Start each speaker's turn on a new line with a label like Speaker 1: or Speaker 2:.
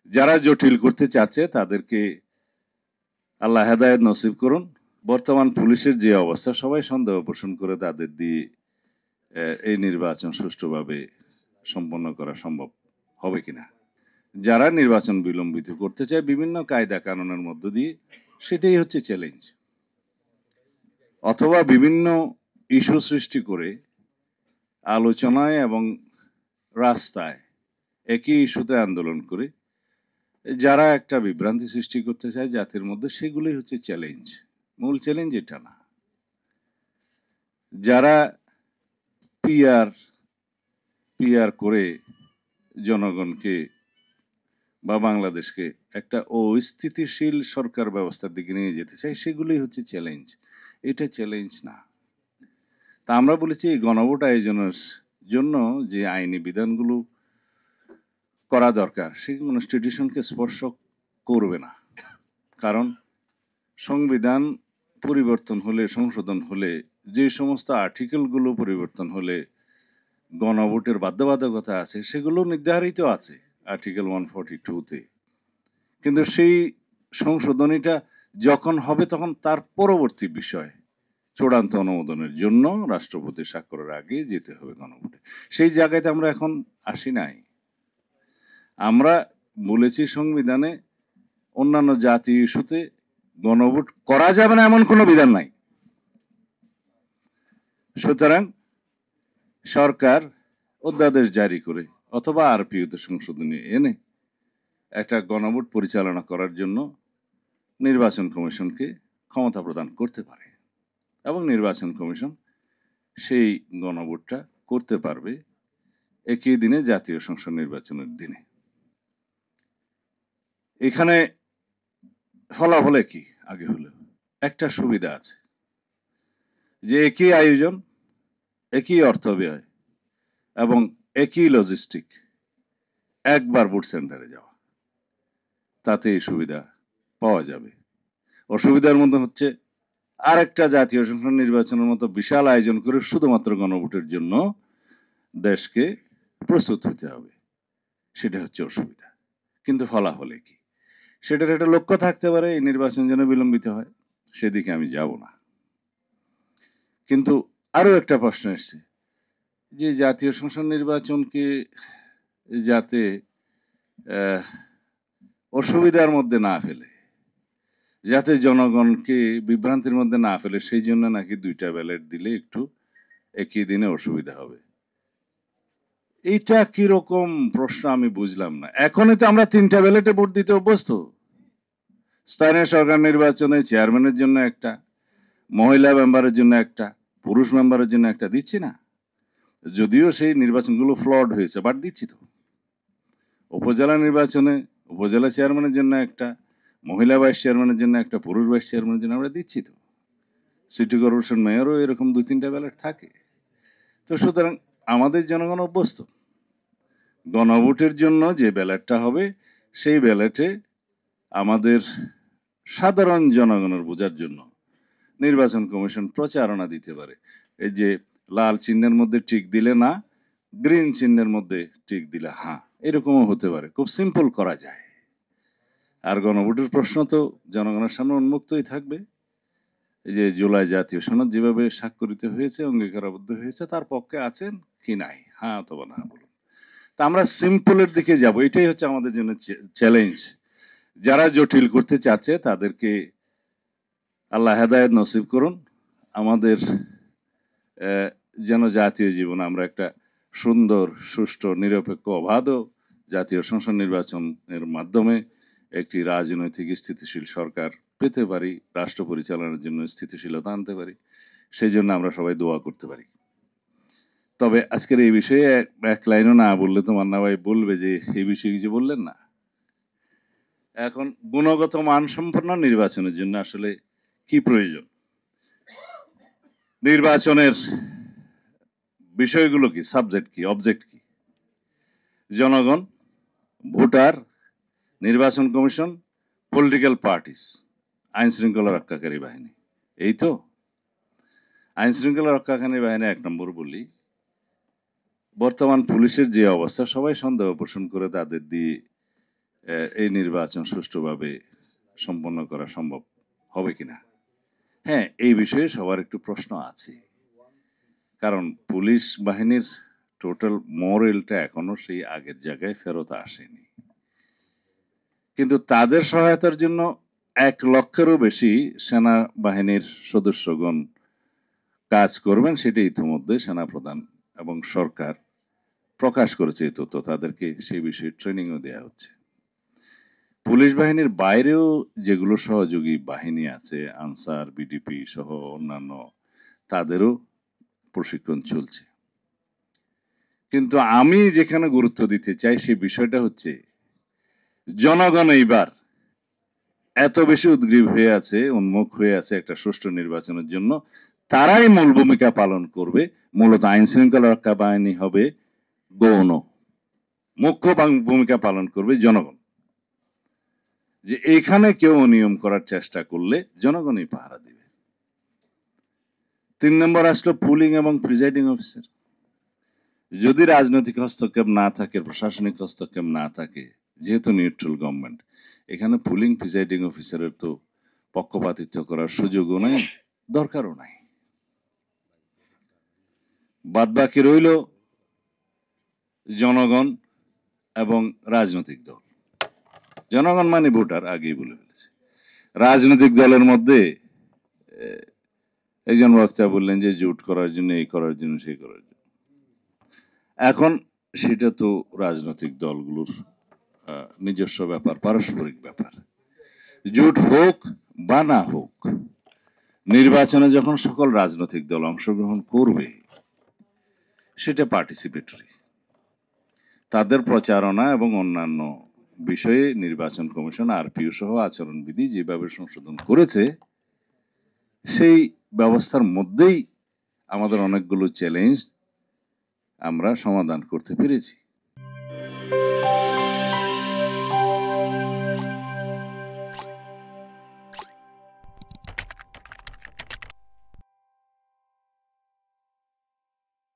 Speaker 1: যারা জটিল করতে চাচ্ছে তাদেরকে আল্লাহ হেদায়েত নসিব করুন। বর্তমান পুলিশের যে অবস্থা, সবাই সন্দেহ পোষণ করে তাদের দিয়ে এই নির্বাচন সুষ্ঠুভাবে সম্পন্ন করা সম্ভব হবে কিনা। যারা নির্বাচন বিলম্বিত করতে চায় বিভিন্ন কায়দা কানুনের মধ্য দিয়ে, সেটাই হচ্ছে চ্যালেঞ্জ। অথবা বিভিন্ন ইস্যু সৃষ্টি করে আলোচনায় এবং রাস্তায় একই ইস্যুতে আন্দোলন করে যারা একটা বিভ্রান্তি সৃষ্টি করতে চায় জাতির মধ্যে, সেগুলোই হচ্ছে চ্যালেঞ্জ। মূল চ্যালেঞ্জ এটা না। যারা পিআর পিআর করে জনগণকে বা বাংলাদেশকে একটা অস্থিতিশীল সরকার ব্যবস্থার দিকে নিয়ে যেতে চায়, সেগুলোই হচ্ছে চ্যালেঞ্জ। এটা চ্যালেঞ্জ না। তা আমরা বলেছি এই গণভোট আয়োজনের জন্য যে আইনি বিধানগুলো করা দরকার, সেগুলো কনস্টিটিউশনকে স্পর্শ করবে না। কারণ সংবিধান পরিবর্তন হলে, সংশোধন হলে, যে সমস্ত আর্টিকেলগুলো পরিবর্তন হলে গণভোটের বাধ্যবাধকতা আছে, সেগুলো নির্ধারিত আছে আর্টিকেল 142-তে। কিন্তু সেই সংশোধনীটা যখন হবে তখন তার পরবর্তী বিষয় চূড়ান্ত অনুমোদনের জন্য রাষ্ট্রপতি স্বাক্ষরের আগে যেতে হবে গণভোটে। সেই জায়গাতে আমরা এখন আসি নাই। আমরা বলেছি সংবিধানে অন্যান্য জাতীয় ইস্যুতে গণভোট করা যাবে না এমন কোনো বিধান নাই। সুতরাং সরকার অধ্যাদেশ জারি করে অথবা আরপিওতে সংশোধনী এনে একটা গণভোট পরিচালনা করার জন্য নির্বাচন কমিশনকে ক্ষমতা প্রদান করতে পারে এবং নির্বাচন কমিশন সেই গণভোটটা করতে পারবে একই দিনে জাতীয় সংসদ নির্বাচনের দিনে। এখানে ফলাফল কি আগে হলো একটা সুবিধা আছে যে একই আয়োজন, একই অর্থ ব্যয় এবং একই লজিস্টিক, একবার ভোট সেন্টারে যাওয়া, তাতে এই সুবিধা পাওয়া যাবে। অসুবিধার মধ্যে হচ্ছে আরেকটা জাতীয় সংসদ নির্বাচনের মতো বিশাল আয়োজন করে শুধুমাত্র গণভোটের জন্য দেশকে প্রস্তুত হতে হবে, সেটা হচ্ছে অসুবিধা। কিন্তু ফলাফলে কি সেটার একটা লক্ষ্য থাকতে পারে, এই নির্বাচন যেন বিলম্বিত হয়, সেদিকে আমি যাব না। কিন্তু আরো একটা প্রশ্ন এসছে যে জাতীয় সংসদ নির্বাচনকে যাতে অসুবিধার মধ্যে না ফেলে, যাতে জনগণকে বিভ্রান্তির মধ্যে না ফেলে, সেই জন্য নাকি 2টা ব্যালট দিলে একটু একই দিনে অসুবিধা হবে। এইটা কিরকম প্রশ্ন আমি বুঝলাম না। এখনই তো আমরা 3টা ব্যালটে ভোট দিতে অভ্যস্ত। স্থানীয় সরকার নির্বাচনে চেয়ারম্যানের জন্য একটা, মহিলা মেম্বারের জন্য একটা, পুরুষ মেম্বারের জন্য একটা দিচ্ছি না? যদিও সেই নির্বাচনগুলো ফ্লড হয়েছে, বাট দিচ্ছি তো। উপজেলা নির্বাচনে উপজেলা চেয়ারম্যানের জন্য একটা, মহিলা ভাইস চেয়ারম্যানের জন্য একটা, পুরুষ ভাইস চেয়ারম্যানের জন্য আমরা দিচ্ছি তো। সিটি কর্পোরেশন মেয়রও এরকম 2-3টা ব্যালট থাকে। তো সুতরাং আমাদের জনগণ অভ্যস্ত। গণভোটের জন্য যে ব্যালটটা হবে, সেই ব্যালটে আমাদের সাধারণ জনগণের বোঝার জন্য নির্বাচন কমিশন প্রচারণা দিতে পারে। এই যে লাল চিহ্নের মধ্যে টিক দিলে না, গ্রিন চিহ্নের মধ্যে টিক দিলে হ্যাঁ, এরকমও হতে পারে। খুব সিম্পল করা যায়। আর গণভোটের প্রশ্ন তো জনগণের সামনে উন্মুক্তই থাকবে। এই যে জুলাই জাতীয় সনদ যেভাবে স্বাক্ষরিত হয়েছে, অঙ্গীকারাবদ্ধ হয়েছে, তার পক্ষে আছেন কি নাই, হ্যাঁ অথবা না বলুন। তা আমরা সিম্পলের দিকে যাব, এটাই হচ্ছে আমাদের জন্য চ্যালেঞ্জ। যারা জটিল করতে চাচ্ছে তাদেরকে আল্লাহ হেদায়েত নসিব করুন। আমাদের যেন জাতীয় জীবনে আমরা একটা সুন্দর, সুষ্ঠু, নিরপেক্ষ, অবাধ জাতীয় সংসদ নির্বাচনের মাধ্যমে একটি রাজনৈতিক স্থিতিশীল সরকার পেতে পারি, রাষ্ট্র পরিচালনার জন্য স্থিতিশীলতা আনতে পারি, সেই জন্য আমরা সবাই দোয়া করতে পারি। তবে আজকের এই বিষয়ে এক লাইনও না বললে তো মান্না ভাই বলবে যে এই বিষয়ে কিছু বললেন না। এখন গুণগত মানসম্পন্ন নির্বাচনের জন্য আসলে কি প্রয়োজন, নির্বাচনের বিষয়গুলো কি, সাবজেক্ট কি, অবজেক্ট কি? জনগণ, ভোটার, নির্বাচন কমিশন, পলিটিক্যাল পার্টিস, আইন শৃঙ্খলা রক্ষাকারী বাহিনী, এই তো। আইন শৃঙ্খলা রক্ষাকারী বাহিনী 1 নম্বর বলি, বর্তমান পুলিশের যে অবস্থা, সবাই সন্দেহ পোষণ করে তাদের দিয়ে এই নির্বাচন সুষ্ঠুভাবে সম্পন্ন করা সম্ভব হবে কিনা। হ্যাঁ, এই বিষয়ে সবার একটু প্রশ্ন আছে, কারণ পুলিশ বাহিনীর টোটাল মোরালটা এখনো সেই আগের জায়গায় ফেরত আসেনি। কিন্তু তাদের সহায়তার জন্য 1 লক্ষেরও বেশি সেনাবাহিনীর সদস্যগণ কাজ করবেন, সেটা ইতিমধ্যে সেনাপ্রধান এবং সরকার প্রকাশ করেছে এই তথ্য। তাদেরকে সেই বিষয়ে ট্রেনিংও দেওয়া হচ্ছে। পুলিশ বাহিনীর বাইরেও যেগুলো সহযোগী বাহিনী আছে, আনসার, বিডিপি সহ অন্যান্য, তাদেরও প্রশিক্ষণ চলছে। কিন্তু আমি যেখানে গুরুত্ব দিতে চাই সেই বিষয়টা হচ্ছে, জনগণ এইবার এত বেশি উদ্গ্রীব হয়ে আছে, উন্মুখ হয়ে আছে একটা সুষ্ঠু নির্বাচনের জন্য, তারাই মূল ভূমিকা পালন করবে। মূলত আইন শৃঙ্খলা রক্ষা বাহিনী হবে গৌণ, মুখ্য ভূমিকা পালন করবে জনগণ। যে এখানে কেউ অনিয়ম করার চেষ্টা করলে জনগণই পাহারা দিবে। 3 নম্বর আসলো পুলিং এবং প্রিজাইডিং অফিসার। যদি রাজনৈতিক হস্তক্ষেপ না থাকে, প্রশাসনিক হস্তক্ষেপ না থাকে, যেহেতু নিউট্রাল গভর্নমেন্ট, এখানে পুলিং প্রিজাইডিং অফিসারের তো পক্ষপাতিত্ব করার সুযোগও নাই, দরকারও নাই। বাদ বাকি রইল জনগণ এবং রাজনৈতিক দল। জনগণ মানে ভোটার, আগেই বলে ফেলেছে। রাজনৈতিক দলের মধ্যে একজন বক্তা বললেন যে জোট করার জন্য, এই করার জন্য, সেই করার জন্য। এখন সেটা তো রাজনৈতিক দলগুলোর নিজস্ব ব্যাপার, পারস্পরিক ব্যাপার। জোট হোক বা না হোক, নির্বাচনে যখন সকল রাজনৈতিক দল অংশগ্রহণ করবে, সেটা পার্টিসিপেটরি। তাদের প্রচারণা এবং অন্যান্য বিষয়ে নির্বাচন কমিশন আরপিও সহ আচরণবিধি যেভাবে সংশোধন করেছে, সেই ব্যবস্থার মধ্যেই আমাদের অনেকগুলো চ্যালেঞ্জ আমরা সমাধান করতে পেরেছি।